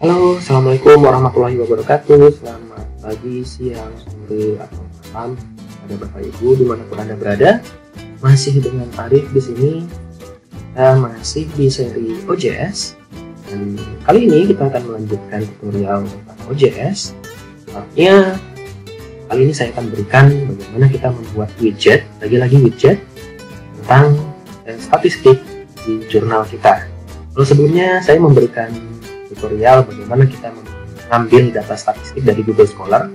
Halo, Assalamualaikum warahmatullahi wabarakatuh. Selamat pagi, siang, sore, atau malam pada Bapak Ibu dimanapun Anda berada. Masih dengan Arif di sini. Kita masih di seri OJS. Dan kali ini kita akan melanjutkan tutorial tentang OJS. Artinya, kali ini saya akan berikan bagaimana kita membuat widget, lagi-lagi widget tentang statistik di jurnal kita. Kalau sebelumnya saya memberikan tutorial bagaimana kita mengambil data statistik dari Google Scholar.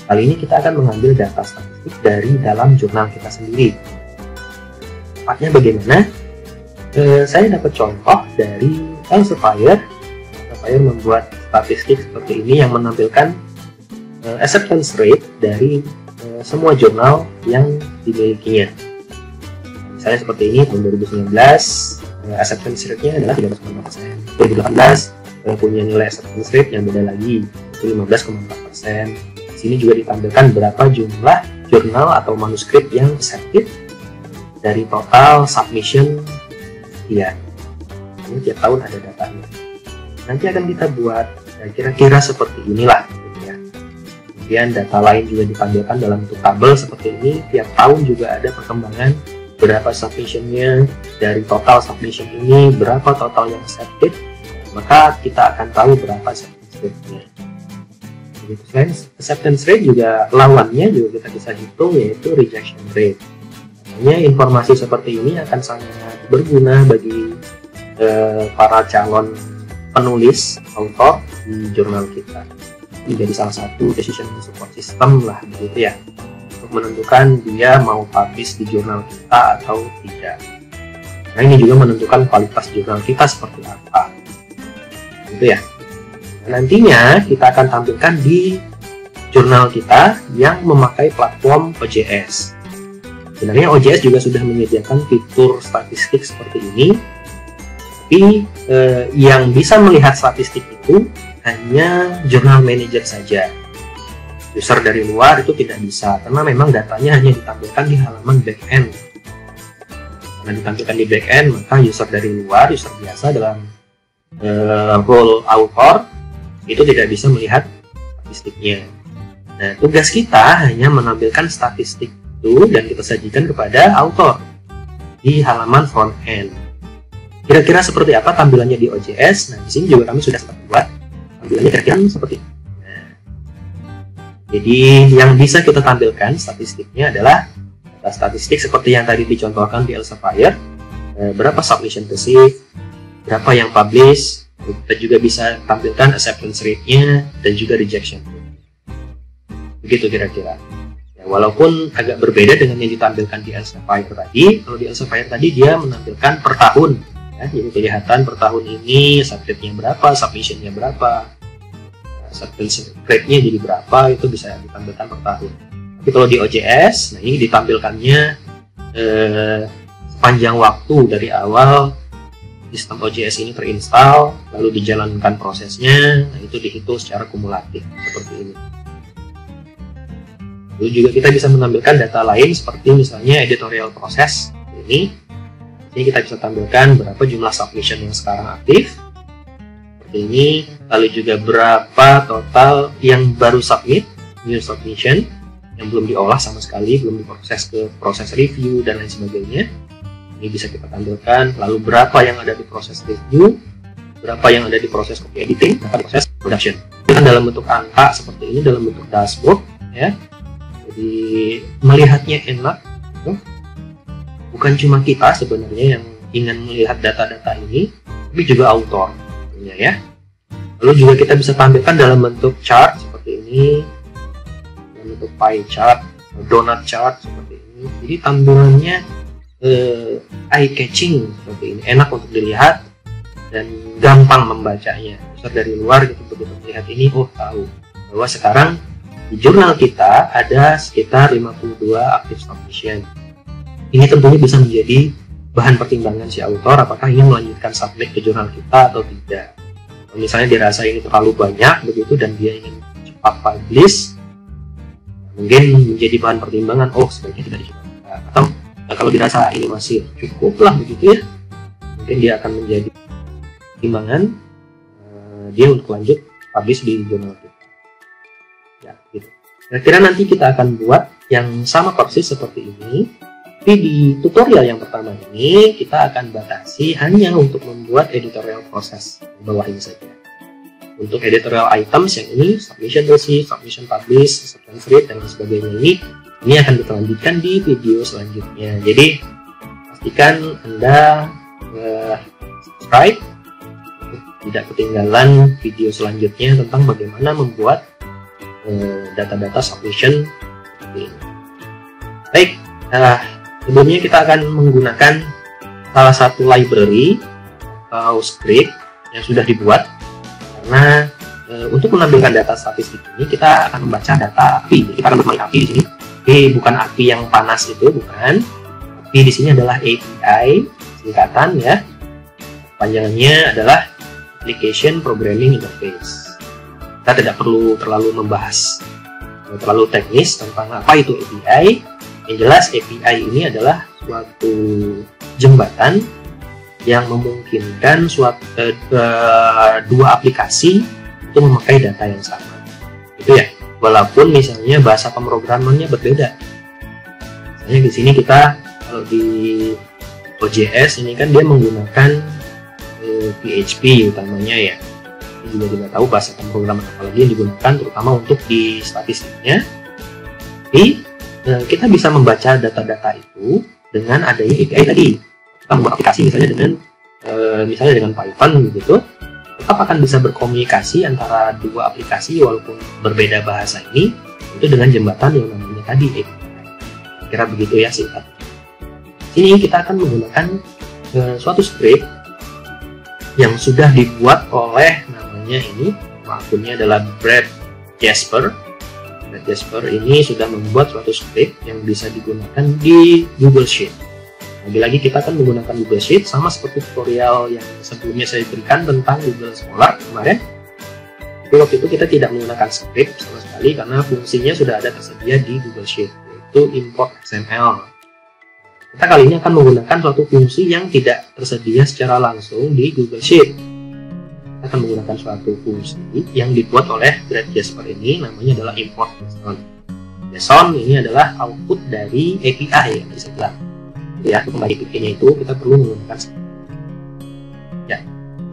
Kali ini kita akan mengambil data statistik dari dalam jurnal kita sendiri. Tepatnya bagaimana? Saya dapat contoh dari Elsevier. Elsevier membuat statistik seperti ini yang menampilkan acceptance rate dari semua jurnal yang dimilikinya. Misalnya seperti ini, tahun 2019 acceptance rate-nya adalah 13,5%. 2018 punya nilai acceptance rate yang beda lagi, 15,4%. Di sini juga ditampilkan berapa jumlah jurnal atau manuskrip yang accepted dari total submission. Ya, ini tiap tahun ada datanya. Nanti akan kita buat kira-kira seperti inilah. Ya. Kemudian data lain juga ditampilkan dalam bentuk tabel seperti ini. Tiap tahun juga ada perkembangan berapa submissionnya, dari total submission ini berapa total yang accepted. Maka kita akan tahu berapa acceptance rate-nya. Selain acceptance rate juga lawannya juga kita bisa hitung, yaitu rejection rate. Makanya informasi seperti ini akan sangat berguna bagi para calon penulis, author di jurnal kita. Menjadi salah satu decision support system lah, begitu ya, untuk menentukan dia mau publish di jurnal kita atau tidak. Nah, ini juga menentukan kualitas jurnal kita seperti apa. Itu ya. Nantinya kita akan tampilkan di jurnal kita yang memakai platform OJS. Sebenarnya OJS juga sudah menyediakan fitur statistik seperti ini, tapi yang bisa melihat statistik itu hanya jurnal manager saja. User dari luar itu tidak bisa, karena memang datanya hanya ditampilkan di halaman backend. Karena ditampilkan di backend, maka user dari luar, user biasa dalam role author itu tidak bisa melihat statistiknya. Nah, tugas kita hanya menampilkan statistik itu dan kita sajikan kepada author di halaman front end. Kira-kira seperti apa tampilannya di OJS? Nah, di sini juga kami sudah sempat buat tampilannya kira-kira seperti ini. Nah, jadi yang bisa kita tampilkan statistiknya adalah data statistik seperti yang tadi dicontohkan di Elsevier. Berapa submission receive, berapa yang publish. Kita juga bisa tampilkan acceptance rate-nya dan juga rejection rate. Begitu kira-kira. Ya, walaupun agak berbeda dengan yang ditampilkan di Elsevier tadi. Kalau di Elsevier tadi dia menampilkan per tahun. Ya, jadi kelihatan per tahun ini acceptance-nya berapa, submission-nya berapa, acceptance rate-nya jadi berapa, itu bisa ditampilkan per tahun. Tapi kalau di OJS, nah ini ditampilkannya sepanjang waktu dari awal sistem OJS ini terinstall, lalu dijalankan prosesnya, nah itu dihitung secara kumulatif seperti ini. Lalu juga kita bisa menampilkan data lain seperti misalnya editorial proses ini. Ini kita bisa tampilkan berapa jumlah submission yang sekarang aktif seperti ini, lalu juga berapa total yang baru submit, new submission, yang belum diolah sama sekali, belum diproses ke proses review dan lain sebagainya. Ini bisa kita tampilkan, lalu berapa yang ada di proses review, berapa yang ada di proses copy editing, berapa di proses production. Ini kan dalam bentuk angka seperti ini, dalam bentuk dashboard ya. Jadi melihatnya enak, bukan cuma kita sebenarnya yang ingin melihat data-data ini, tapi juga author ya. Lalu juga kita bisa tampilkan dalam bentuk chart seperti ini, dalam bentuk pie chart, donut chart seperti ini. Jadi tampilannya eye-catching seperti ini, enak untuk dilihat dan gampang membacanya. User dari luar gitu begitu melihat ini, tahu bahwa sekarang di jurnal kita ada sekitar 52 active submission. Ini tentunya bisa menjadi bahan pertimbangan si author apakah ingin melanjutkan submit ke jurnal kita atau tidak. Kalau misalnya dirasa ini terlalu banyak begitu dan dia ingin cepat publish, mungkin menjadi bahan pertimbangan, sebaiknya tidak dicoba. Atau kalau dirasa ini masih cukup lah begitu ya, mungkin dia akan menjadi pertimbangan dia untuk lanjut publish di jurnal kita. Ya, gitu. Kira-kira nanti kita akan buat yang sama persis seperti ini. Tapi di tutorial yang pertama ini kita akan batasi hanya untuk membuat editorial proses di bawah ini saja. Untuk editorial items yang ini, submission receipt, submission publish, submission read, dan sebagainya ini akan kita lanjutkan di video selanjutnya. Jadi pastikan Anda subscribe untuk tidak ketinggalan video selanjutnya tentang bagaimana membuat data-data submission seperti ini. Baik, sebelumnya kita akan menggunakan salah satu library atau script yang sudah dibuat, karena untuk menampilkan data statistik ini kita akan membaca data API. Jadi kita akan bermain API di sini. Tapi bukan API yang panas itu, bukan. API di sini adalah API, singkatan ya. Panjangannya adalah Application Programming Interface. Kita tidak perlu terlalu membahas terlalu teknis tentang apa itu API. Yang jelas API ini adalah suatu jembatan yang memungkinkan dua aplikasi itu memakai data yang sama. Itu ya, walaupun misalnya bahasa pemrogramannya berbeda. Misalnya di sini kita kalau di OJS ini kan dia menggunakan PHP utamanya ya. Ini juga tidak tahu bahasa pemrograman apalagi yang digunakan terutama untuk di statistiknya. Jadi kita bisa membaca data-data itu dengan adanya API tadi. Kita membuat aplikasi misalnya dengan Python gitu, tetap akan bisa berkomunikasi antara dua aplikasi walaupun berbeda bahasa ini itu dengan jembatan yang namanya tadi API. Kira begitu ya singkat. Sini kita akan menggunakan suatu script yang sudah dibuat oleh namanya ini, akunnya adalah Brad Jasper. Brad Jasper ini sudah membuat suatu script yang bisa digunakan di Google Sheet. Lagi-lagi kita akan menggunakan Google Sheet sama seperti tutorial yang sebelumnya saya berikan tentang Google Scholar kemarin. Tapi waktu itu kita tidak menggunakan script sama sekali karena fungsinya sudah ada tersedia di Google Sheet, yaitu import XML. Kita kali ini akan menggunakan suatu fungsi yang tidak tersedia secara langsung di Google Sheet. Kita akan menggunakan suatu fungsi yang dibuat oleh Brad Jasper ini, namanya adalah import JSON. JSON ini adalah output dari API yang bisa bilang. Ya, kembali API-nya itu kita perlu menggunakan. Ya,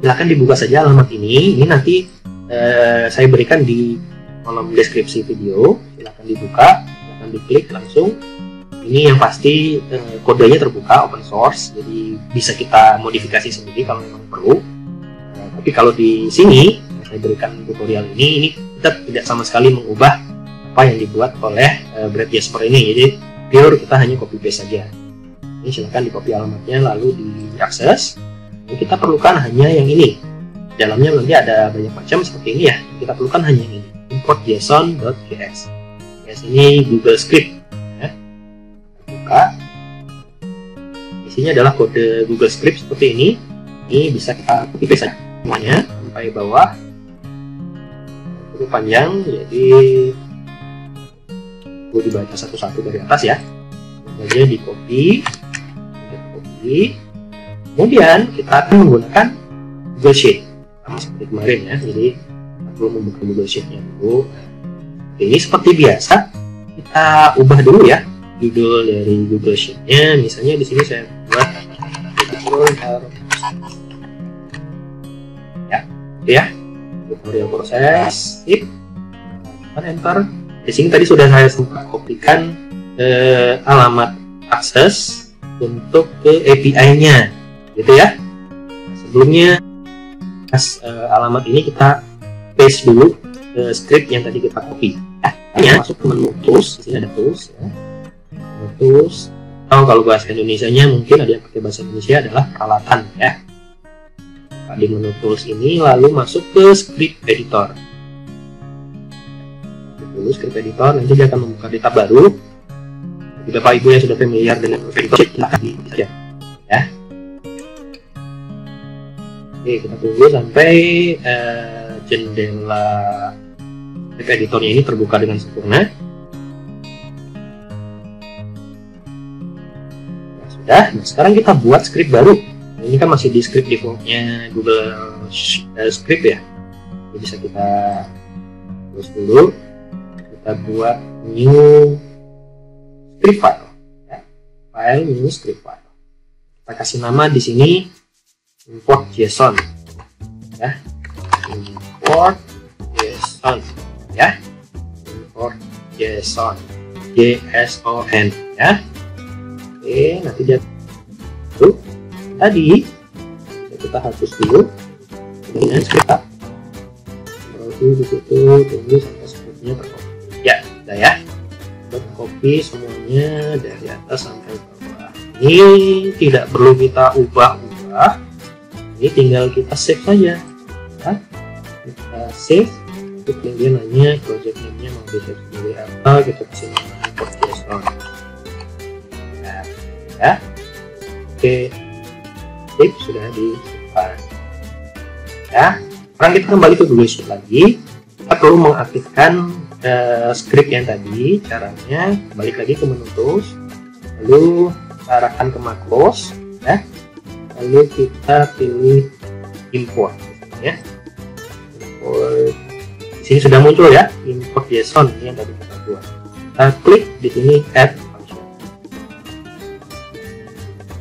silakan dibuka saja alamat ini. Ini nanti saya berikan di kolom deskripsi video. Silakan dibuka, silakan diklik langsung. Ini yang pasti kodenya terbuka, open source, jadi bisa kita modifikasi sendiri kalau memang perlu. Tapi kalau di sini saya berikan tutorial ini kita tidak sama sekali mengubah apa yang dibuat oleh Brad Jasper ini. Jadi pure kita hanya copy paste saja. Ini silahkan di copy alamatnya lalu diakses. Yang kita perlukan hanya yang ini. Dalamnya nanti ada banyak macam seperti ini ya. Kita perlukan hanya yang ini, import json.js. Yes, ini Google Script. Isinya adalah kode Google Script seperti ini. Ini bisa kita copy paste semuanya sampai bawah. Cukup panjang, jadi gue dibaca satu-satu dari atas ya. Kemudian di copy. Kemudian kita akan menggunakan Google Sheet sama seperti kemarin ya. Jadi kita perlu membuka Google Sheet-nya dulu. Ini seperti biasa kita ubah dulu ya judul dari Google Sheet-nya. Misalnya di sini saya buat ya, tutorial proses, enter. Di sini tadi sudah saya sempat kopikan alamat akses untuk ke API-nya, gitu ya. Sebelumnya alamat ini kita paste dulu script yang tadi kita copy. Masuk ke menu tools, di sini ada tools ya. Tools, atau kalau bahasa Indonesianya mungkin ada yang pakai bahasa Indonesia adalah peralatan ya. Di menu tools ini lalu masuk ke script editor. Dulu script editor, nanti dia akan membuka tab baru. Jika Bapak Ibu yang sudah familiar dengan editor, silahkan saja ya. Oke, kita tunggu sampai jendela script editornya ini terbuka dengan sempurna. Nah, sekarang kita buat script baru. Ini kan masih di script defaultnya Google Script ya. Jadi bisa kita terus dulu, kita buat new script file, ya. File new script file. Kita kasih nama di sini import JSON, ya. Import JSON, ya. Import JSON, JSON, ya. Oke, nanti dia tuh tadi kita hapus dulu dengan script. Di situ tunggu sampai scriptnya terkopi. Ya, udah ya. Buat copy semuanya dari atas sampai bawah. Ini tidak perlu kita ubah-ubah. Ini tinggal kita save saja. Ya. Kita save. Kemudian dia nanya project name-nya mau di save sebagai apa, kita kasih nama import JSON. Nah, ya. Oke. Save sudah disimpan. Ya. Sekarang kita kembali ke Google Sheet lagi. Kita perlu mengaktifkan script yang tadi. Caranya balik lagi ke menu tools, lalu kita arahkan ke macros, ya. Lalu kita pilih import, ya. Import. Di sini sudah muncul ya, import JSON ini yang tadi kita buat. Kita klik di sini add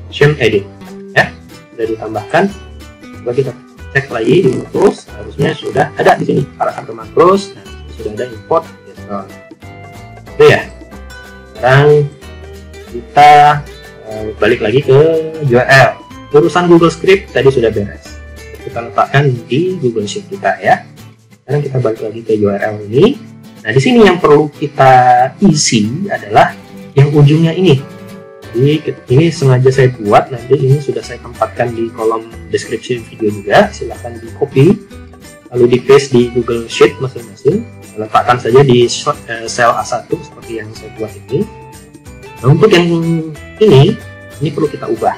function edit, ya. Sudah ditambahkan. Coba kita cek lagi di macros, harusnya sudah ada di sini. Arahkan ke macros, nah, sudah ada import JSON. Oke ya. Sekarang kita balik lagi ke URL. Urusan Google Script tadi sudah beres. Kita letakkan di Google Sheet kita ya. Sekarang kita balik lagi ke URL ini. Nah, di sini yang perlu kita isi adalah yang ujungnya ini. Jadi ini sengaja saya buat, nanti ini sudah saya tempatkan di kolom description video juga. Silahkan di copy lalu di paste di Google Sheet masing-masing, letakkan saja di sel A1 seperti yang saya buat ini. Nah, untuk yang ini perlu kita ubah,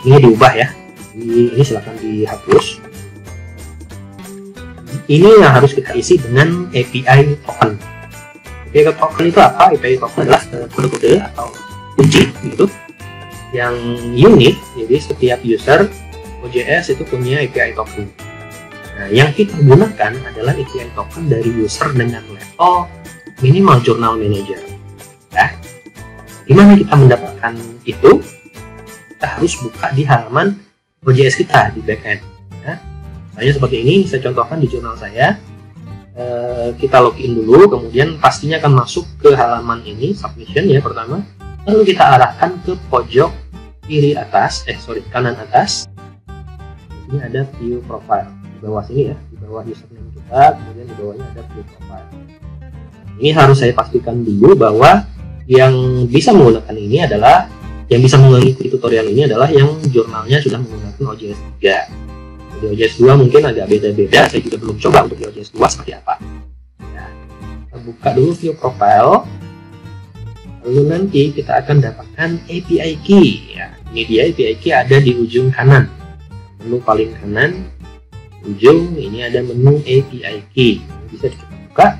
ini diubah ya, ini silahkan dihapus. Ini yang harus kita isi dengan API token. API token itu apa? API token adalah kode-kode atau kunci gitu yang unik. Jadi setiap user OJS itu punya API token. Nah, yang kita gunakan adalah API token dari user dengan level minimal journal manager. Ya, gimana kita mendapatkan itu? Kita harus buka di halaman OJS kita di backend. Ya, misalnya seperti ini, saya contohkan di jurnal saya. Kita login dulu, kemudian pastinya akan masuk ke halaman ini submission ya pertama. Lalu kita arahkan ke pojok kiri atas, kanan atas. Ini ada view profile di bawah sini ya, di bawah username kita, kemudian di bawahnya ada view profile. Ini harus saya pastikan dulu bahwa yang bisa menggunakan ini adalah, yang bisa mengikuti tutorial ini adalah yang jurnalnya sudah menggunakan OJS 3. Di OJS 2 mungkin agak beda-beda, saya juga belum coba untuk di OJS 2 seperti apa. Nah, kita buka dulu view profile. Lalu nanti kita akan dapatkan API key. Ya, ini dia API key ada di ujung kanan. Menu paling kanan ujung ini ada menu API key. Bisa kita buka.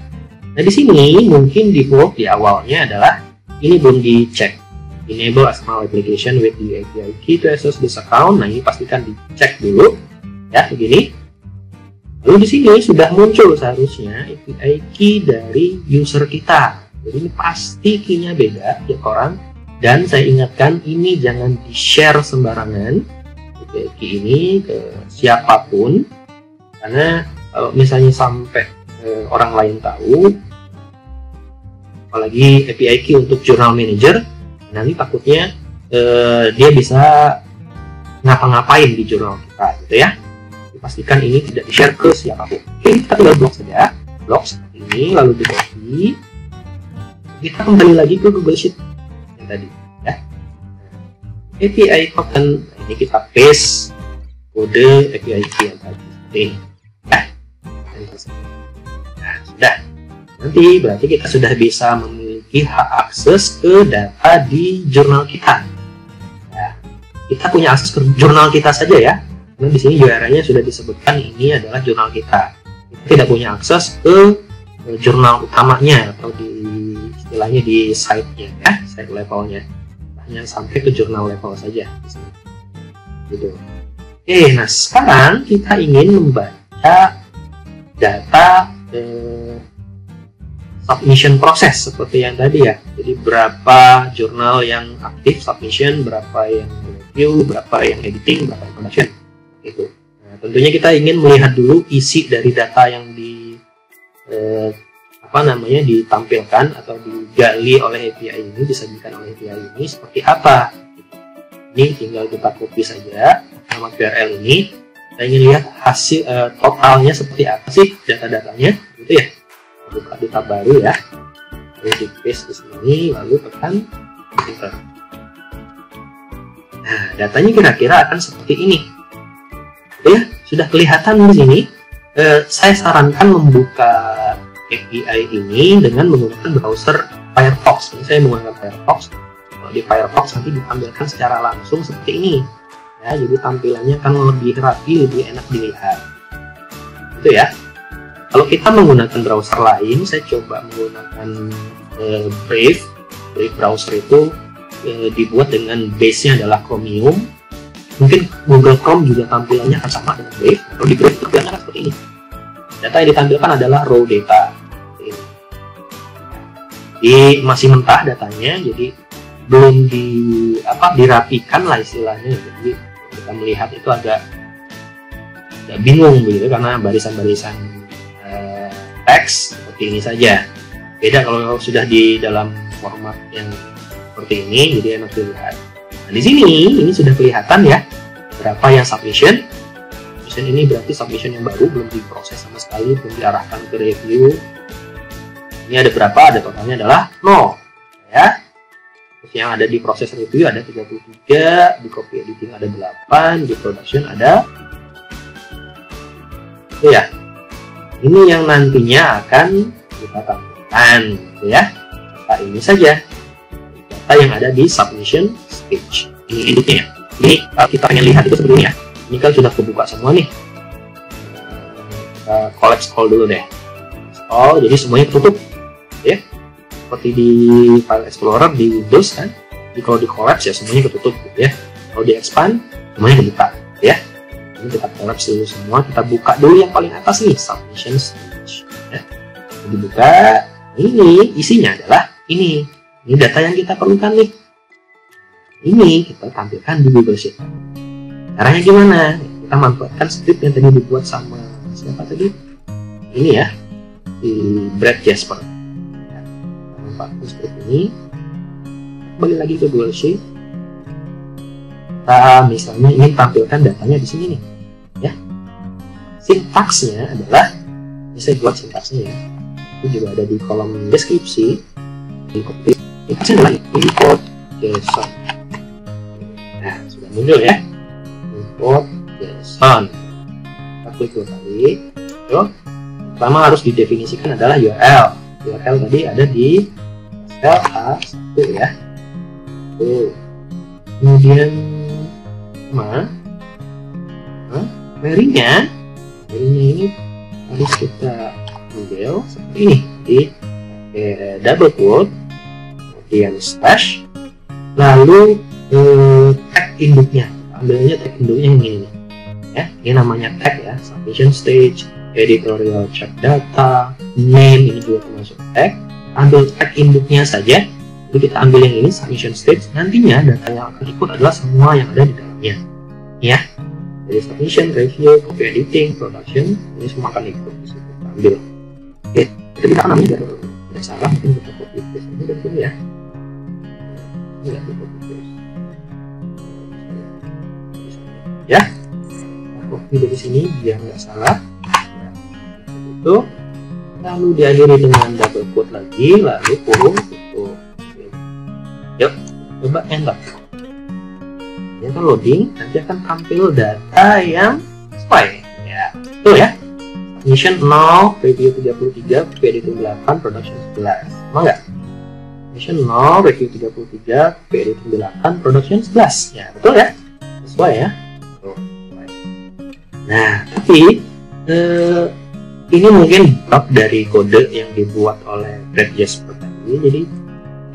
Nah, di sini mungkin default di awalnya adalah ini belum dicek. Enable XML application with the API key to access this account. Nah, ini pastikan dicek dulu. Ya, begini. Lalu di sini sudah muncul seharusnya API key dari user kita. Jadi ini pasti key-nya beda tiap orang, dan saya ingatkan ini jangan di-share sembarangan API key ini ke siapapun, karena kalau misalnya sampai orang lain tahu, apalagi API key untuk journal manager, nanti takutnya dia bisa ngapa-ngapain di jurnal kita gitu ya. Pastikan ini tidak di-share ke siapapun. Oke, kita tinggal blok saja, blok seperti ini, lalu di-copy. Kita kembali lagi ke Google Sheet yang tadi ya. API token, ini kita paste kode API key yang tadi seperti ini ya. Nah, sudah. Nanti berarti kita sudah bisa memiliki hak akses ke data di jurnal kita ya. Kita punya akses ke jurnal kita saja ya, karena di sini URL-nya sudah disebutkan ini adalah jurnal kita. Kita tidak punya akses ke jurnal utamanya atau di istilahnya di site-nya ya, site levelnya, hanya sampai ke jurnal level saja di sini. Gitu. Oke, nah sekarang kita ingin membaca data submission proses seperti yang tadi ya. Jadi berapa jurnal yang aktif submission, berapa yang review, berapa yang editing, berapa yang production gitu. Nah, tentunya kita ingin melihat dulu isi dari data yang ditampilkan atau digali oleh API ini, disajikan oleh API ini seperti apa. Ini tinggal kita copy saja nama QRL ini. Kita ingin lihat hasil totalnya seperti apa sih data-datanya, gitu ya. Buka di tab baru ya, lalu di paste di sini, lalu tekan enter. Nah, datanya kira-kira akan seperti ini. Ya, sudah kelihatan di sini. Saya sarankan membuka API ini dengan menggunakan browser Firefox. Ini saya menggunakan Firefox. Kalau di Firefox nanti ditampilkan secara langsung seperti ini. Ya, jadi tampilannya akan lebih rapi, lebih enak dilihat. Itu ya. Kalau kita menggunakan browser lain, saya coba menggunakan Brave. Brave browser itu dibuat dengan base-nya adalah Chromium. Mungkin Google Chrome juga tampilannya akan sama dengan Brave. Kalau di Brave tampilannya akan seperti ini. Data yang ditampilkan adalah raw data. Masih mentah datanya, jadi belum dirapikan lah istilahnya. Jadi kita melihat itu agak bingung begitu karena barisan-barisan teks seperti ini saja. Beda kalau sudah di dalam format yang seperti ini, jadi enak dilihat. Nah, di sini ini sudah kelihatan ya berapa yang submission. Submission ini berarti submission yang baru, belum diproses sama sekali, belum diarahkan ke review. Ini ada berapa? Ada totalnya adalah 0 ya. Terus yang ada di proses review ada 33, di copy editing ada 8, di production ada itu ya. Ini yang nantinya akan kita tampilkan gitu ya. Data ini saja. Data yang ada di submission stage. Ini induknya. Ini kita pengen lihat itu seperti ini ya. Ini kan sudah kebuka semua nih. Kita collapse all dulu deh. Oh, jadi semuanya tutup ya. Seperti di File Explorer di Windows kan. Jadi kalau di collapse ya semuanya ketutup gitu ya. Kalau di expand semuanya kebuka ya. Ini kita collapse dulu semua, kita buka dulu yang paling atas nih, submission stage ya. Dibuka, ini isinya adalah ini data yang kita perlukan nih. Ini kita tampilkan di Google Sheet. Caranya gimana? Kita manfaatkan script yang tadi dibuat sama siapa tadi? Ini ya, di Brad Jasper. Ya, manfaatkan script ini. Balik lagi ke Google Sheet. Kita misalnya ingin tampilkan datanya di sini nih, ya. Sintaksnya adalah, ini saya buat sintaksnya ya. Itu juga ada di kolom deskripsi. Di copy. Sintaksnya adalah import JSON. Nah, sudah muncul ya. Import JSON. Kita klik dulu tadi. Pertama harus didefinisikan adalah URL. URL tadi ada di sel A1 ya. Tuh. Kemudian query-nya ini harus kita ambil seperti ini di double quote, kemudian slash, lalu tag induknya, ambilnya tag induknya yang ini ya, ini namanya tag ya, submission stage, editorial check data, name, ini juga termasuk tag. Ambil tag induknya saja. Jadi kita ambil yang ini submission stage, nantinya data yang akan ikut adalah semua yang ada di dalamnya ya. Jadi submission, review, copy editing, production, ini semua akan ikut di situ. Kita ambil. Oke, jadi kita ambil biar tidak salah, mungkin kita copy paste ini dari sini ya. Ini nggak copy paste. Ya, kita copy dari sini biar nggak salah. Nah, itu lalu diakhiri dengan double quote lagi, lalu kurung tutup. Yuk, coba enter. Dia akan loading, nanti akan tampil data yang sesuai ya. Tuh ya, submission 0, review 33, copy editing 8, production 11. Sama nggak? Submission 0, review 33, copy editing 8, production 11. Ya, betul ya? Sesuai ya? Tuh, sesuai. Nah, tapi ini mungkin bug dari kode yang dibuat oleh Brad Jasper tadi. Jadi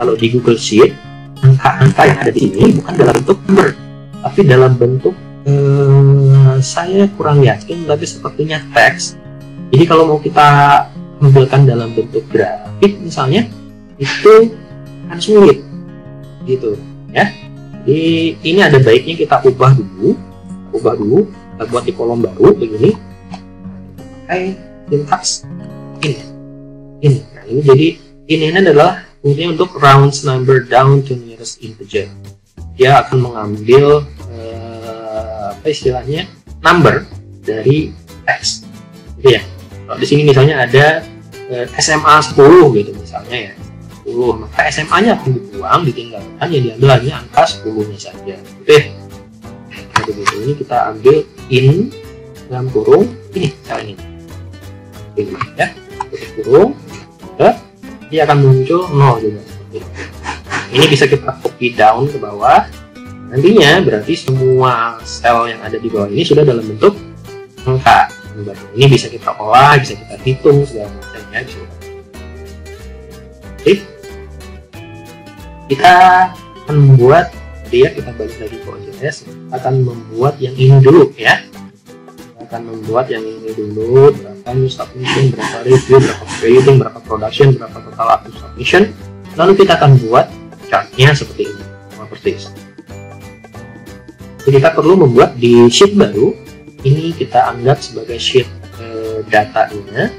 kalau di Google Sheet, angka-angka yang ada di sini bukan dalam bentuk number, tapi dalam bentuk saya kurang yakin, tapi sepertinya teks. Jadi kalau mau kita tampilkan dalam bentuk grafik misalnya, itu kan sulit gitu ya. Jadi ini ada baiknya kita ubah dulu, kita buat di kolom baru begini, pakai sintaks ini. Nah ini jadi ini adalah fungsinya untuk rounds number down to nearest integer. Dia akan mengambil apa istilahnya, number dari X gitu ya. Kalau di sini misalnya ada SMA 10 gitu misalnya ya, 10, maka SMA-nya akan dibuang, ditinggalkan, ya diambil hanya angka 10-nya saja. Oke. Nah, begitu ini kita ambil in dalam kurung ini cara ini. Ini ya, tutup kurung, dia akan muncul 0 juga seperti ini. Ini bisa kita copy down ke bawah. Nantinya berarti semua sel yang ada di bawah ini sudah dalam bentuk angka. Ini bisa kita olah, bisa kita hitung segala macam ya. Oke. Kita akan membuat dia, kita balik lagi ke OJS, akan membuat yang ini dulu ya. Kita akan membuat yang ini dulu, berapa new submission, berapa review, berapa creating, berapa production, berapa total active submission. Lalu kita akan buat chartnya seperti ini, persis. Jadi kita perlu membuat di sheet baru. Ini kita anggap sebagai sheet datanya.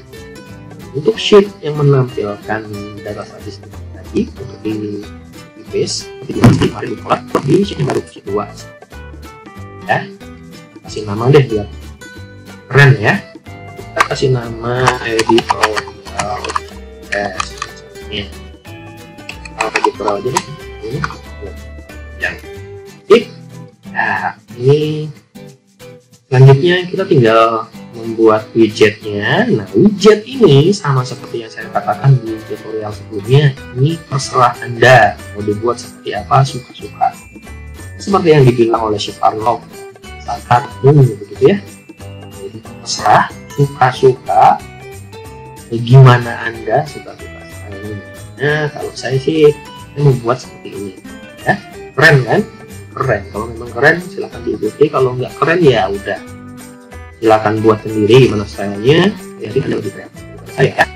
Untuk sheet yang menampilkan data statistik tadi untuk di paste, seperti di mari di sheet yang baru, sheet 2 ya. Kasih nama deh biar keren ya. Kita kasih nama editorial ini. Editorial aja deh. Ini yang nah ini selanjutnya kita tinggal membuat widgetnya. Nah widget ini sama seperti yang saya katakan di tutorial sebelumnya, ini terserah Anda mau dibuat seperti apa, suka-suka, seperti yang dibilang oleh Shifarlog saat begitu ya. Jadi terserah, suka-suka, gimana Anda suka-suka. Nah kalau saya sih membuat seperti ini ya. Keren kan? Keren. Kalau memang keren silahkan diikuti, kalau nggak keren ya udah silahkan buat sendiri gimana stylenya, jadi Anda lebih kreatif saya ya.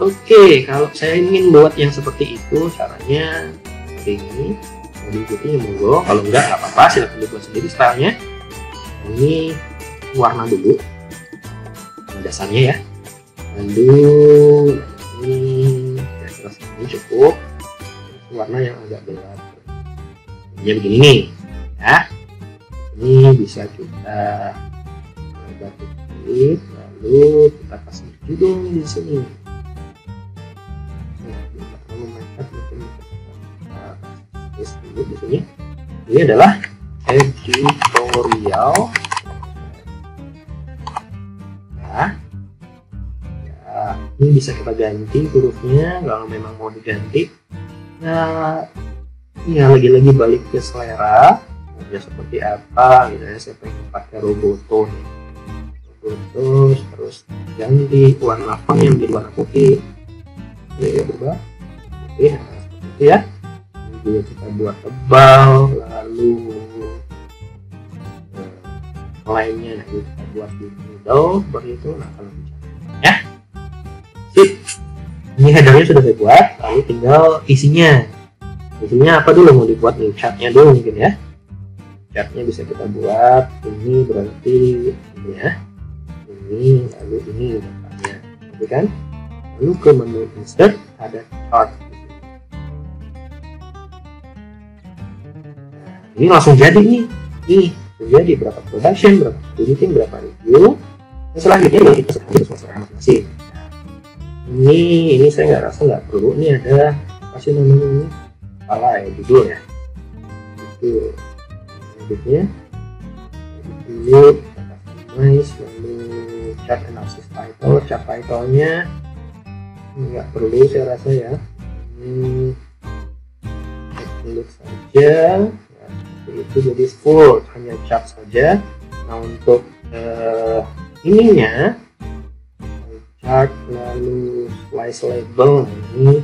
Oke, kalau saya ingin buat yang seperti itu, caranya seperti ini. Mau diikuti ya monggo, kalau nggak apa-apa, silahkan dibuat sendiri stylenya. Ini warna dulu dasarnya ya, lalu ini kira-kira ini cukup, warna yang agak gelap ya begini nih ya. Ini bisa kita batik, lalu kita kasih judul di sini. Dulu di sini. Ini adalah editorial ya. Ini bisa kita ganti hurufnya kalau memang mau diganti. Nah ya lagi-lagi balik ke selera ya, seperti apa gitu ya. Saya pengen pakai Roboto nih, Roboto, terus ganti warna font yang menjadi warna putih ya, berubah putih. Nah, seperti itu ya. Ini kita buat tebal, lalu lainnya nah, kita buat di middle seperti itu. Nah kalau ya sip, ini headernya sudah saya buat, lalu tinggal isinya apa dulu mau dibuat nih, chartnya dulu mungkin ya. Chartnya bisa kita buat, ini berarti ini ya, ini lalu ini datanya gitu kan. Lalu ke menu insert ada chart. Nah, ini langsung jadi nih jadi berapa production, berapa editing, berapa review. Nah, selanjutnya ya kita selesai masing-masing. Ini saya nggak rasa nggak perlu. Ini ada kasih namanya ini kepala ya, judul ya, itu selanjutnya dulu customize, lalu chart analysis title. Chart title-nya nggak perlu saya rasa ya, ini include saja ya, itu jadi full hanya chart saja. Nah untuk ininya chart lalu slice label, ini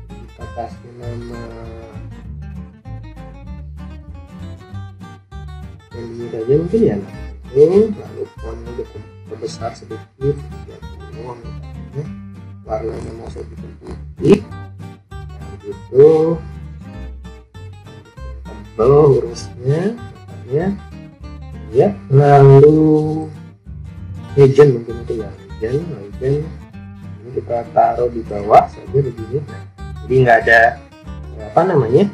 kita kasih nama yang ini saja mungkin ya. Lalu fontnya besar sedikit ya. semua misalnya warnanya mau saya bikin putih gitu, tebal hurufnya misalnya ya, lalu legend mungkin itu ya, legend ini kita taruh di bawah saja begini. Jadi nggak ada apa namanya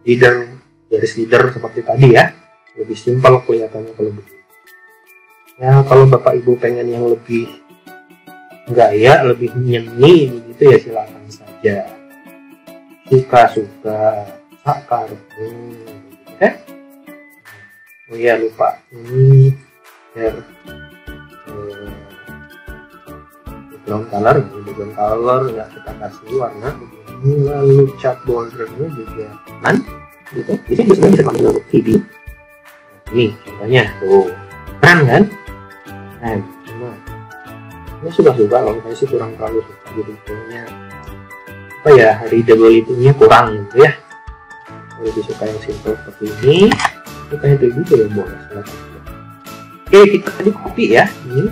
garis leader seperti tadi ya, lebih simpel kelihatannya kalau begini ya. Kalau bapak ibu pengen yang lebih gaya, lebih nyeni gitu ya silakan saja, suka-suka sakar. Oh iya lupa, ini biar background color ya kita kasih warna begini, lalu cat bordernya juga kan gitu. Jadi biasanya bisa pakai untuk TV. Ini contohnya tuh keren kan? Nah, ini suka-suka, kalau saya sih kurang terlalu suka gitu, kayaknya apa ya, readability-nya kurang gitu ya. Lebih suka yang simple seperti ini. Suka yang kayak gitu ya boleh, silakan. Oke, kita tadi copy ya ini,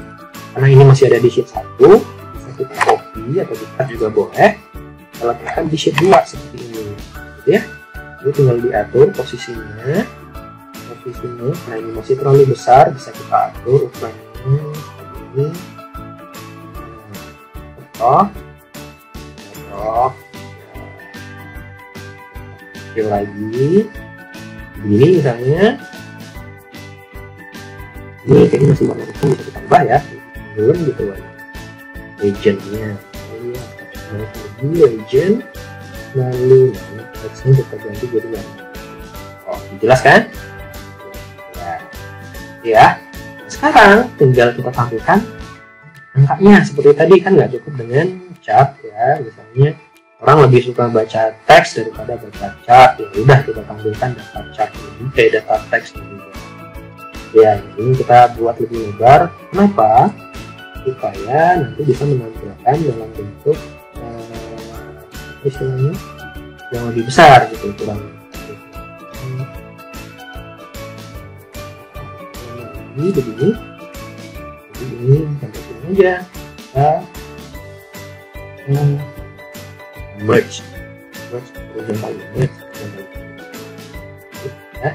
karena ini masih ada di sheet 1, bisa kita copy atau kita juga boleh kita letakkan di sheet 2 seperti ini gitu ya. Ini tinggal diatur posisinya. Nah ini masih terlalu besar, bisa kita atur ukurannya seperti ini. Kecil lagi begini misalnya. Ini kayaknya masih warna hitam, bisa kita tambah ya, belum gitu warna legendnya. Legend, lalu teksnya kita ganti jadi warna. Oh, jelas kan? Ya, sekarang tinggal kita tampilkan angkanya seperti tadi, kan nggak cukup dengan cat ya. Misalnya orang lebih suka baca teks daripada baca cat, ya udah kita tampilkan data cat ini, data teks ini. Ya, ini kita buat lebih lebar. Kenapa? Supaya nanti bisa menampilkan dalam bentuk istilahnya yang lebih besar gitu ukurannya. Ini begini, sampai sini aja. Merge horizontal image ya,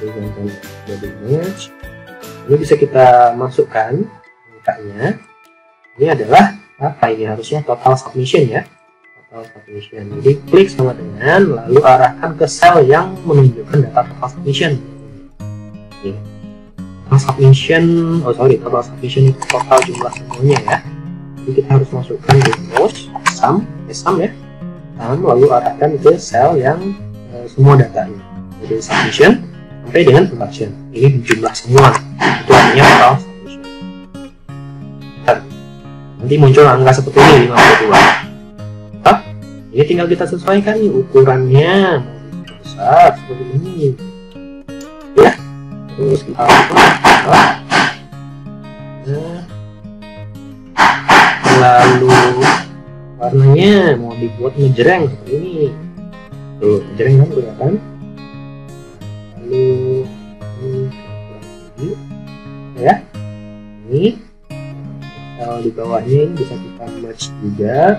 horizontal body image. Ini bisa kita masukkan angkanya. Ini adalah apa ini, harusnya total submission ya, total submission. Jadi klik sama dengan, lalu arahkan ke sel yang menunjukkan data total submission. Oke. Total submission, total submission itu total jumlah semuanya ya. Jadi kita harus masukkan di rows sum ya, lalu arahkan ke sel yang semua datanya. Jadi submission sampai dengan production. Ini jumlah semua, itu artinya total submission. Nanti muncul angka seperti ini 52. Ini tinggal kita sesuaikan nih ukurannya, mau besar seperti ini ya. Terus kita lalu warnanya mau dibuat ngejreng seperti ini tuh, ngejreng kan kelihatan. Lalu ini ya, ini kalau di bawahnya ini bisa kita merge juga.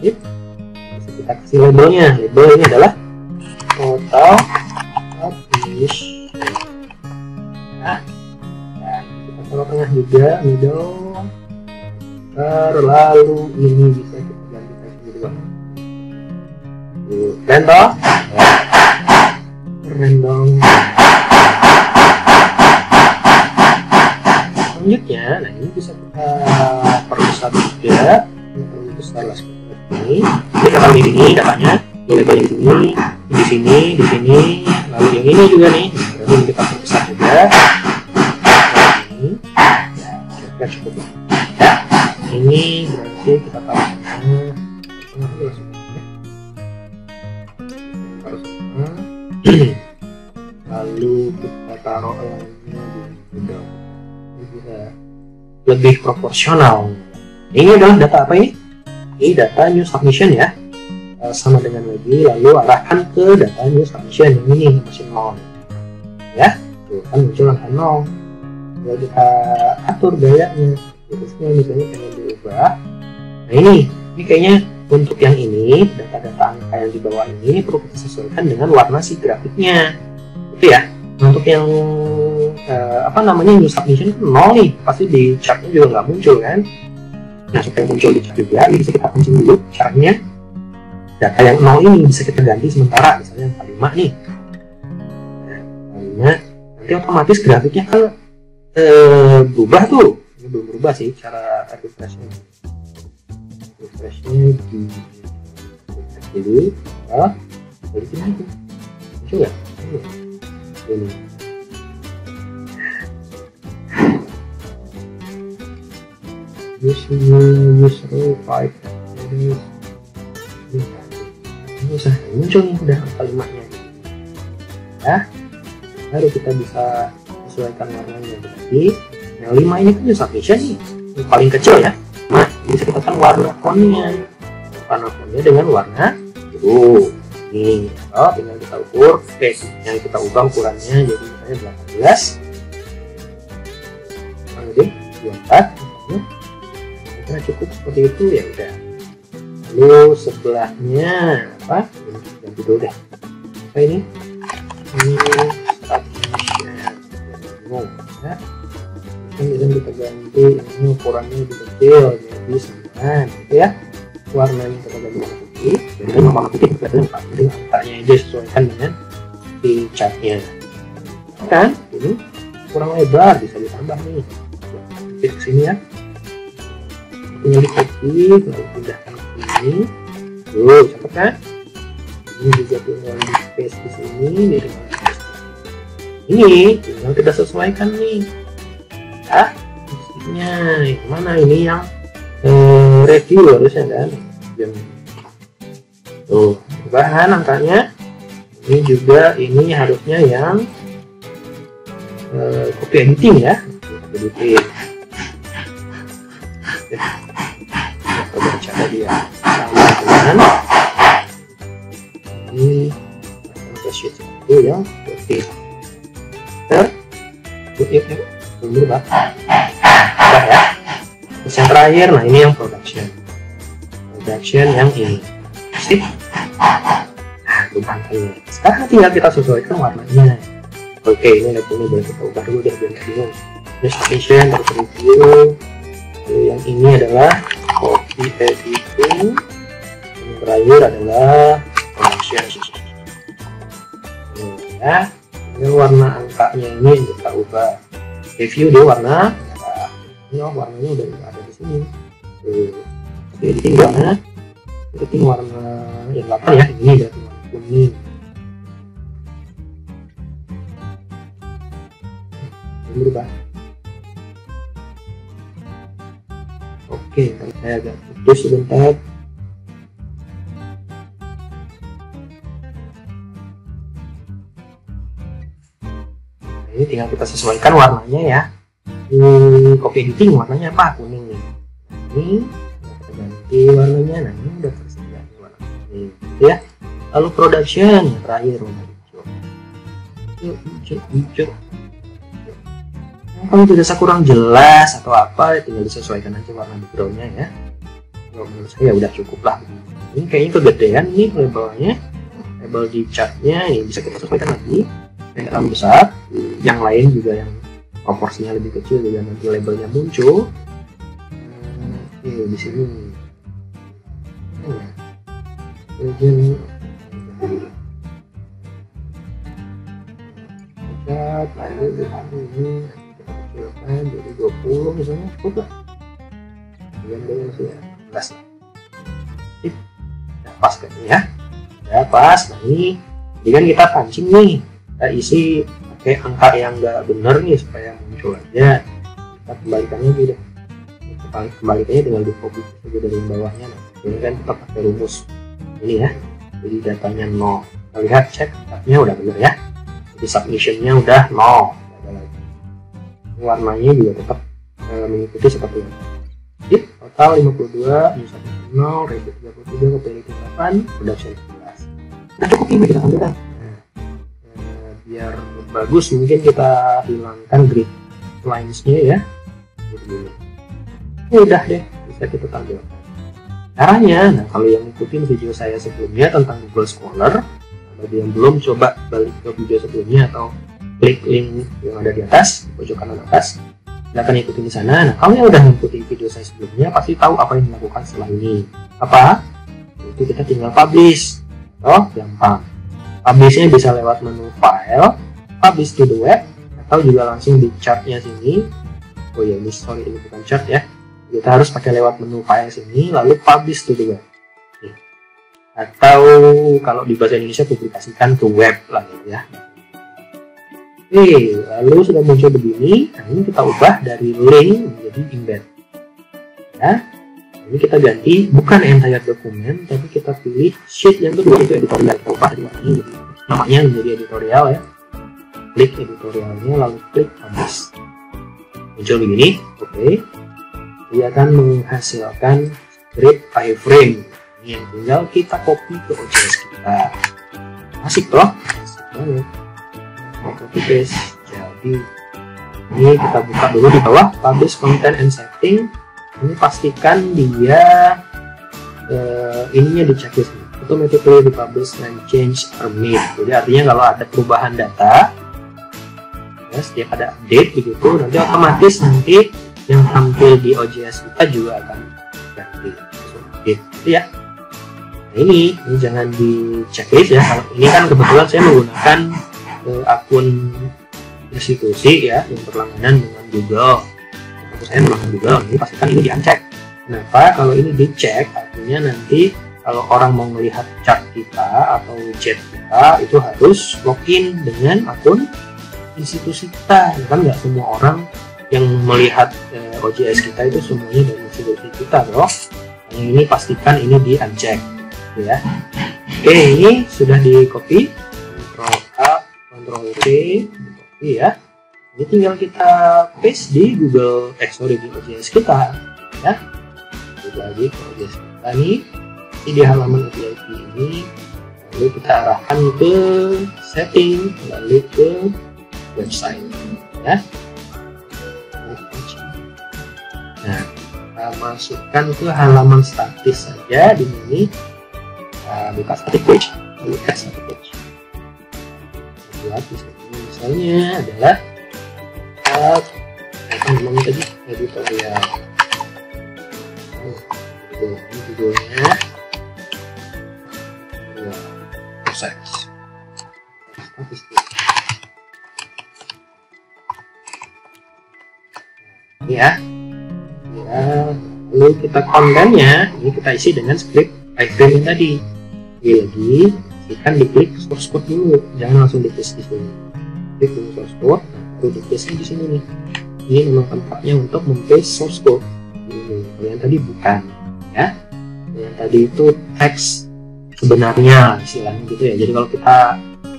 Bisa kita kasih labelnya. Label ini adalah total submission. Nah, kita taruh tengah juga, middle. Lalu ini bisa kita ganti teksnya jadi warna. Keren toh? Keren dong. Selanjutnya, nah ini bisa kita perbesar juga, terlalu besar lah seperti ini. Ini akan di sini datanya, ini di sini, di sini, lalu yang ini juga nih. Berarti ini kita perbesar juga. Ini, ya, kira-kira cukup ya. Ini berarti kita taruh lalu kita taruh lainnya di bawah. Bisa lebih proporsional. Ini adalah data apa ini? Ini data new submission ya. Sama dengan lagi, lalu arahkan ke data new submission yang ini masih 0 ya. Tuh kan muncul angka 0. tinggal kita atur gayanya. Terusnya misalnya pengen diubah. Nah ini kayaknya untuk yang ini data-data angka yang di bawah ini perlu kita sesuaikan dengan warna si grafiknya, gitu ya. Nah, untuk yang new submission kan 0 nih, pasti di chartnya juga nggak muncul kan. Nah supaya muncul di chart juga, ini bisa kita kunci dulu caranya. Data yang 0 ini bisa kita ganti sementara, misalnya angka 5 nih. Nah, nanti otomatis grafiknya kan berubah tuh. Ini belum berubah sih cara refreshnya di dulu dari sini aja muncul nggak ini use row 5 ini usah muncul nih udah angka 5 nya ya, baru kita bisa sesuaikan warnanya. Berarti yang 5 ini kan submission nih yang paling kecil ya. Nah bisa kita kan warna fontnya dengan warna biru nih, tinggal kita ukur yang kita ubah ukurannya jadi misalnya 18 jadi 24 misalnya. Karena cukup seperti itu ya udah. Lalu sebelahnya apa? Ganti dulu deh. Apa ini submission ya. Bisa kita ganti ini ukurannya lebih kecil jadi 9 gitu ya. Warnanya kita ganti warna putih, jadi warna putih kelihatan Pak. Jadi angkanya aja sesuaikan dengan di chartnya. Kan ini kurang lebar bisa ditambah nih. Klik sini ya. Tinggal di copy, lalu pindahkan ke sini. Tuh, cakep kan? Ini juga tinggal di paste di sini, ini tinggal kita sesuaikan nih. Ya, musiknya yang mana ini yang review harusnya kan? Tuh, perubahan angkanya. Ini juga ini harusnya yang copy editing ya, editing. Coba cara dia sama dengan ini sheet itu yang copy. Belum berubah ya. Terus yang terakhir, nah ini yang production yang ini sih. Nah berubah angkanya. Sekarang tinggal kita sesuaikan warnanya. Oke, ini levelnya boleh kita ubah dulu deh biar nggak bingung. Ini submission terus review. Yang ini adalah copy editing, yang terakhir adalah production ya. Ini warna angkanya ini yang kita ubah. Review dia warna merah. Ini warnanya udah ada di sini. Editing warna yang 8 ya, ini berarti warna kuning. Ini berubah. Oke, saya agak putus sebentar. Ini tinggal kita sesuaikan warnanya ya. Ini copy editing warnanya apa? Kuning nih. Ini kita ganti warnanya. Nah ini udah tersedia warna kuning gitu ya. Lalu production yang terakhir warna hijau. Kalau dirasa kurang jelas atau apa, tinggal disesuaikan aja warna backgroundnya ya. Kalau menurut saya udah cukup lah. Ini kayaknya kegedean nih labelnya, label di chartnya ini bisa kita sesuaikan lagi. Yang terlalu besar, yang lain juga yang proporsinya lebih kecil juga nanti labelnya muncul. Di sini. Kemudian ini jadi 20 misalnya cukup lah. Kemudian dari masih ya 11 lah. Udah pas kan ya. Udah pas. Nah ini kan kita pancing nih. Kita isi pakai angka yang nggak benar nih supaya muncul aja. Kita kembalikannya gitu. Kembalikannya tinggal di copy saja dari bawahnya. Nah, ini kan kita pakai rumus ini ya. Jadi datanya 0. Kita lihat cek datanya udah benar ya. Jadi submissionnya udah 0. Warnanya juga tetap mengikuti seperti ini. Jadi total 52, minus 0, review 33, copy editing 8, production 11. Nah cukup ini kita ambilkan. Biar bagus mungkin kita hilangkan grid lines-nya ya. Begini. Udah deh, bisa kita tampilkan. Caranya, nah kalau yang ngikutin video saya sebelumnya tentang Google Scholar, bagi yang belum, coba balik ke video sebelumnya atau klik link yang ada di atas, di pojok kanan atas. Silahkan ikutin di sana. Nah, kalau yang udah ngikutin video saya sebelumnya pasti tahu apa yang dilakukan setelah ini. Apa? Itu kita tinggal publish. Oh, gampang. Publish-nya bisa lewat menu file, publish to the web, atau juga langsung di chart-nya sini. Oh ya, ini sorry, ini bukan chart ya. Kita harus pakai lewat menu file sini, lalu publish to the web. Atau kalau di bahasa Indonesia publikasikan ke web lagi ya. Oke, lalu sudah muncul begini. Nah, ini kita ubah dari link menjadi embed. Ya, ini kita ganti bukan entire dokumen, tapi kita pilih sheet yang kedua, itu editorial. Kita ubah di sini, jadi namanya menjadi editorial ya. Klik editorialnya, lalu klik publish. Muncul begini, oke. Dia akan menghasilkan script iframe ini yang tinggal kita copy ke OJS kita. Asik toh? Asik banget. Copy paste. Jadi ini kita buka dulu di bawah publish content and setting. Ini pastikan dia ininya di checklist automatically dipublish and change are made. Jadi artinya kalau ada perubahan data ya, setiap ada update begitu, nanti otomatis nanti yang tampil di OJS kita juga akan ganti gitu ya. Nah, ini jangan di checklist ya. Kalau ini kan kebetulan saya menggunakan akun institusi ya yang berlangganan dengan Google. Saya menggunakan Google, ini pastikan ini di uncheck. Kenapa? Kalau ini dicek artinya nanti kalau orang mau melihat chart kita atau chat kita itu harus login dengan akun institusi kita. Kan nggak semua orang yang melihat OJS kita itu semuanya dari institusi kita loh. Yang ini pastikan ini di uncheck ya. Oke, ini sudah di copy, Ctrl A, Ctrl V, copy ya. Ini tinggal kita paste di Google, di OJS kita ya. Klik lagi ke OJS kita nih. Ini di halaman API ini, lalu kita arahkan ke setting, lalu ke website ya. Nah, kita masukkan ke halaman statis saja di sini. Buka static page, lalu add static page. Buat di sini misalnya adalah apa namanya tadi, editorial. Ini judulnya proses statistik. Ini ya. Lalu kita kontennya ini kita isi dengan script iframe yang tadi. Lagi kan diklik source code dulu, jangan langsung di paste di sini. Klik dulu source code, lalu di paste di sini nih. Ini memang tempatnya untuk mempaste source code. Ini kalau yang tadi bukan ya. Yang tadi itu teks sebenarnya istilahnya gitu ya. Jadi kalau kita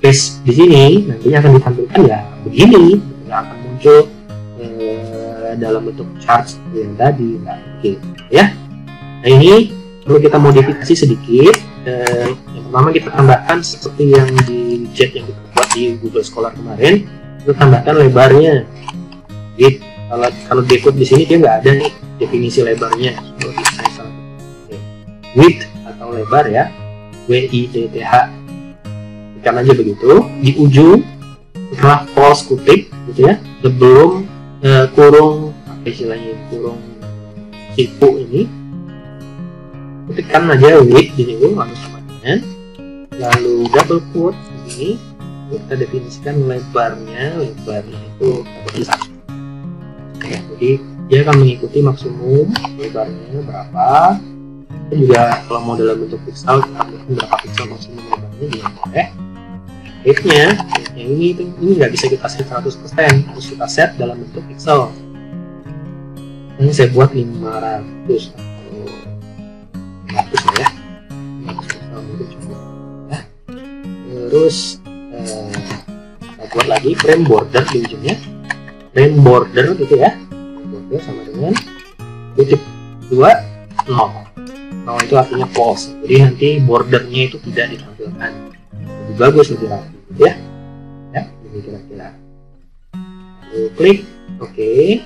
paste di sini nantinya akan ditampilkan ya begini, akan muncul dalam bentuk chart seperti yang tadi. Nah, gitu ya. Nah, ini perlu kita modifikasi sedikit. Yang pertama kita tambahkan seperti yang di jet yang kita buat di Google Scholar kemarin, kita tambahkan lebarnya. Jadi kalau decode di sini dia nggak ada nih definisi lebarnya. Width atau lebar ya, width. Tekan aja begitu di ujung setelah close kutip gitu ya, sebelum kurung apa istilahnya, kurung siku ini, ketikkan aja width di sini lalu sama dengan, lalu double quote ini kita definisikan lebarnya itu seperti 1. Jadi dia akan mengikuti maksimum lebarnya berapa. Kita juga kalau mau dalam bentuk pixel kita ambil berapa pixel maksimum lebarnya dia boleh. Width-nya ini nggak bisa kita set 100%, harus kita set dalam bentuk pixel. Ini saya buat 500 atau 500 ya, 500 pixel mungkin cukup ya. Terus kita buat lagi frame border di ujungnya, frame border gitu ya, border sama dengan titik 2 0 itu artinya false, jadi nanti bordernya itu tidak ditampilkan. Lebih bagus, lebih rapi gitu ya. Ya, ini kira-kira. Lalu klik Oke,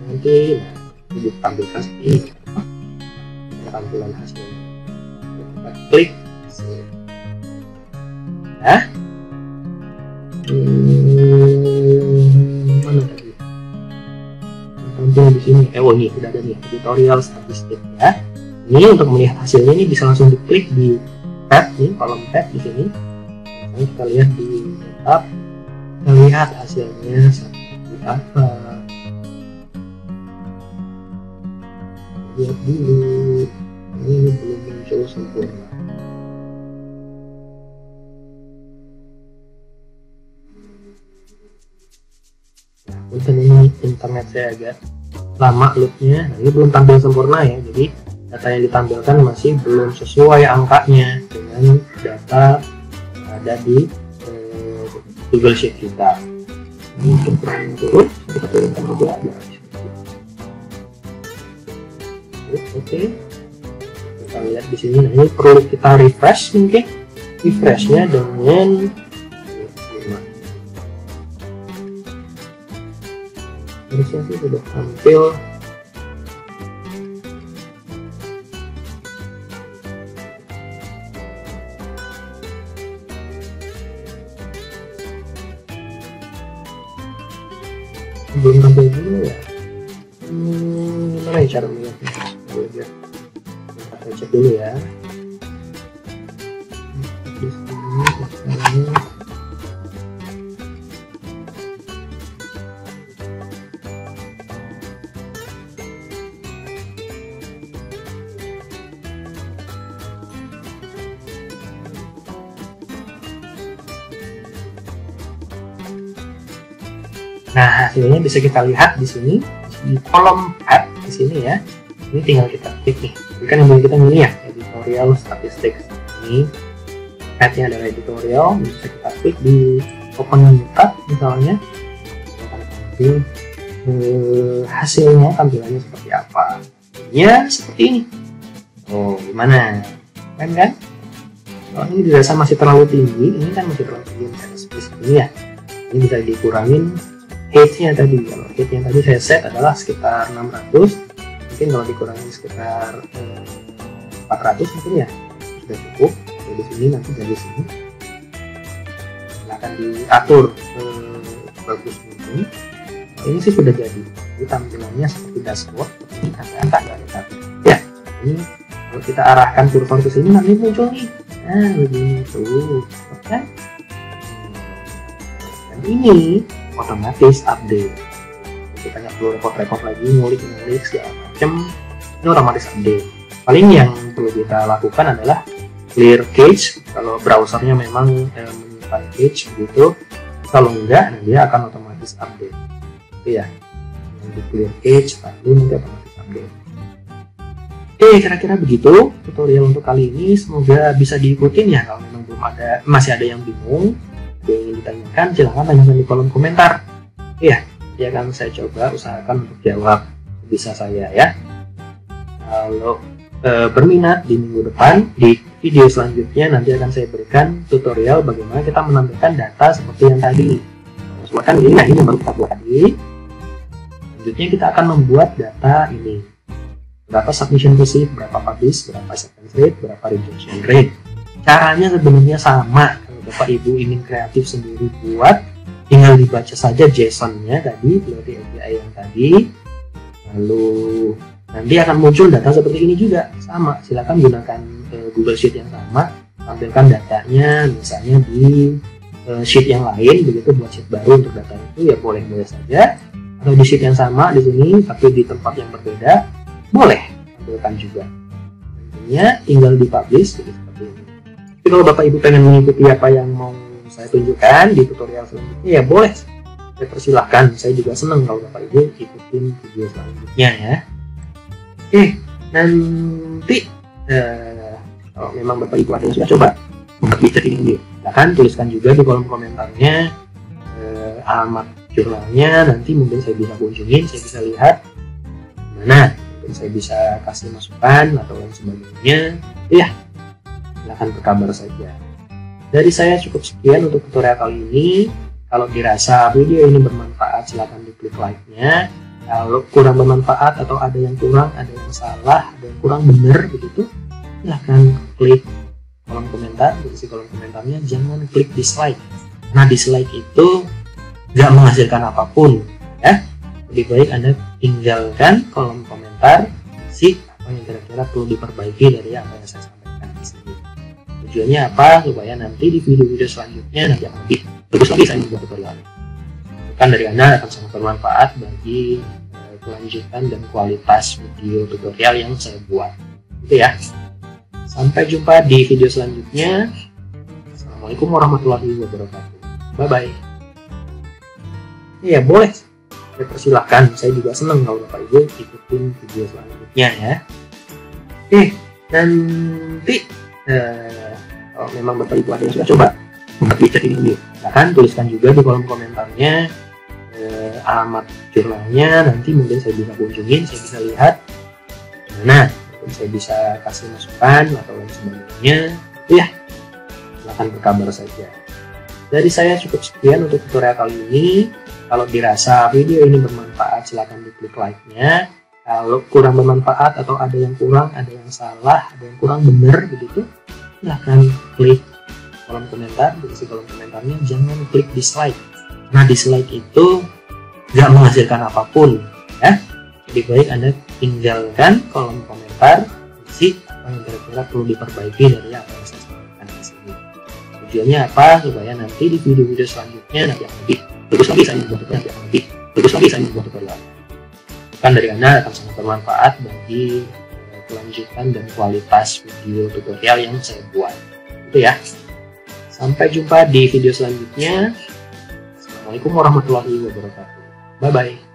nanti ditampilkan seperti tampilan hasilnya. Kita klik ya. Mana tadi? Tampil di sini. Ini sudah ada nih editorial statistik ya. Ini untuk melihat hasilnya ini bisa langsung diklik di tab nih, kolom tab di sini. Misalnya kita lihat di tab, kita lihat hasilnya seperti apa. Lihat dulu, ini belum muncul sempurna. Punten ini internet saya agak lama loadnya, ini belum tampil sempurna ya, jadi data yang ditampilkan masih belum sesuai angkanya dengan data ada di Google Sheet kita. Untuk turun, kita turunkan juga. Oke, kita lihat di sini. Nah, ini perlu kita refresh mungkin, refreshnya dengan harusnya sih sudah tampil. Belum tampil dulu ya. Gimana ya cara melihatnya? Kita cek dulu ya. Di sini nah, hasilnya bisa kita lihat di sini di kolom tab di sini ya. Ini tinggal kita klik nih. Ini kan yang boleh kita milih ya, editorial statistik. Ini tabnya adalah editorial, bisa kita klik di open new tab misalnya. Kita hasilnya tampilannya seperti apa? Ya seperti ini. Oh, gimana? Keren kan? Kalau ini dirasa masih terlalu tinggi, ini kan masih terlalu tinggi ini ya. Ini bisa dikurangin height-nya tadi. Kalau height-nya tadi saya set adalah sekitar 600, mungkin kalau dikurangin sekitar 400 mungkin ya sudah cukup. Jadi di sini nanti dari sini akan diatur bagus mungkin. Ini sih sudah jadi. Ini tampilannya seperti dashboard, ini agak dari tadi. Ya, ini kalau kita arahkan kursor ke sini nanti muncul nih. Nah, begini tuh, oke. Dan ini otomatis update. Kita nggak perlu repot-repot lagi ngulik segala macam, ini otomatis update. Paling yang perlu kita lakukan adalah clear cache kalau browsernya memang menyimpan cache begitu. Kalau enggak, dia akan otomatis update. Oke ya, di clear cache lalu nanti otomatis update. Oke, kira-kira begitu tutorial untuk kali ini. Semoga bisa diikutin ya. Kalau memang masih ada yang bingung, yang ingin ditanyakan, silahkan tanyakan di kolom komentar. Iya, ya kan saya coba usahakan untuk jawab bisa saya ya. Kalau berminat di minggu depan di video selanjutnya nanti akan saya berikan tutorial bagaimana kita menampilkan data seperti yang tadi. Silahkan ini, nah ini yang baru kita buat tadi. Selanjutnya kita akan membuat data ini. Berapa submission receipt, berapa publish, berapa acceptance rate, berapa rejection rate. Caranya sebenarnya sama. Bapak Ibu ingin kreatif sendiri buat, tinggal dibaca saja JSON-nya tadi, dari API yang tadi, lalu nanti akan muncul data seperti ini juga, sama. Silakan gunakan Google Sheet yang sama, tampilkan datanya, misalnya di sheet yang lain, begitu buat sheet baru untuk data itu ya boleh-boleh saja, atau di sheet yang sama di sini, tapi di tempat yang berbeda, boleh tampilkan juga. Nantinya tinggal di-publish, seperti ini. Tapi kalau Bapak Ibu pengen mengikuti apa yang mau saya tunjukkan di tutorial selanjutnya ya boleh, saya persilahkan. Saya juga senang kalau Bapak Ibu ikutin video selanjutnya ya. Oke, nanti kalau memang Bapak Ibu ada yang sudah coba untuk bisa ini, silahkan tuliskan juga di kolom komentarnya alamat jurnalnya. Nanti mungkin saya bisa kunjungin, saya bisa lihat mana, mungkin saya bisa kasih masukan atau lain sebagainya. Ya, silahkan berkabar saja. Dari saya cukup sekian untuk tutorial kali ini. Kalau dirasa video ini bermanfaat, silahkan diklik like-nya. Kalau kurang bermanfaat atau ada yang kurang, ada yang salah, ada yang kurang benar begitu, silahkan klik kolom komentar. Isi kolom komentarnya, jangan klik dislike. Nah, dislike itu nggak menghasilkan apapun, ya. Lebih baik Anda tinggalkan kolom komentar, isi apa yang kira-kira perlu diperbaiki dari apa yang saya sampaikan di sini. Tujuannya apa? Supaya nanti di video-video selanjutnya nanti akan lebih bagus lagi saya membuat tutorial. Kan dari Anda akan sangat bermanfaat bagi kelanjutan dan kualitas video tutorial yang saya buat. Itu ya. Sampai jumpa di video selanjutnya. Assalamualaikum warahmatullahi wabarakatuh. Bye bye. Iya, boleh. Saya persilahkan. Saya juga senang kalau Bapak Ibu ikutin video selanjutnya ya. Oke, nanti kalau memang Bapak Ibu ada yang sudah coba membuat ini dulu, silahkan tuliskan juga di kolom komentarnya alamat jurnalnya. Nanti mungkin saya bisa kunjungin, saya bisa lihat mana, saya bisa kasih masukan atau lain sebagainya. Itu ya, silahkan berkabar saja. Dari saya cukup sekian untuk tutorial kali ini. Kalau dirasa video ini bermanfaat, silahkan diklik like-nya. Kalau kurang bermanfaat atau ada yang kurang, ada yang salah, ada yang kurang benar begitu, silahkan klik kolom komentar. Isi kolom komentarnya, jangan klik dislike. Nah, dislike itu nggak menghasilkan apapun, ya. Lebih baik Anda tinggalkan kolom komentar, isi apa yang kira-kira perlu diperbaiki dari apa yang saya sampaikan di sini. Tujuannya apa? Supaya nanti di video-video selanjutnya nanti akan lebih bagus lagi saya membuat tutorial. Kan dari Anda akan sangat bermanfaat bagi kelanjutan dan kualitas video tutorial yang saya buat. Itu ya. Sampai jumpa di video selanjutnya. Assalamualaikum warahmatullahi wabarakatuh. Bye bye.